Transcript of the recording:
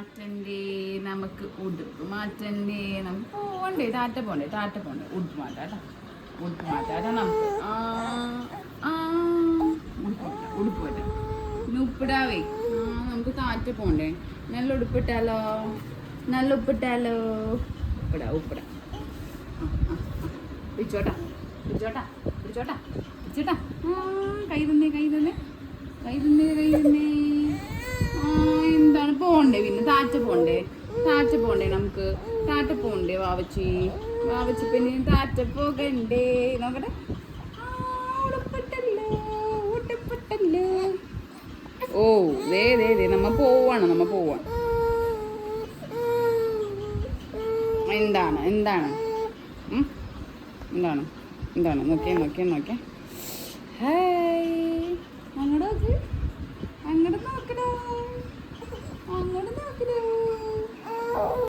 മാറ്റണ്ടേ, നമുക്ക് ഉടുപ്പ് മാറ്റണ്ടേ, നമുക്ക് പോണ്ടേ, ടാറ്റ പോണ്ടേ, ഉടുപ്പ് മാറ്റാട്ടാ, നമുക്ക് ഉടുപ്പ് പറ്റാം ഉപ്പിടാവേ. നമുക്ക് ടാറ്റ പോണ്ടേ, നല്ല ഉടുപ്പിട്ടാലോ, ഉപ്പിടാ പിടിച്ചോട്ടാ കൈ തന്നെ എന്താണ് പോണ്ടേ, പിന്നെ ടാറ്റ പോണ്ടേ നമുക്ക് ടാറ്റ പോണ്ടേ വാവച്ചി പിന്നെ ടാറ്റ പോകണ്ടേ, നോക്കട്ടെ. ഉടുപ്പിട്ടല്ലോ. ഓ ദേ നമ്മ പോവാണ്. എന്താണ് നോക്കിയേ. ഹായ്, അങ്ങോട്ട് നോക്കണോ.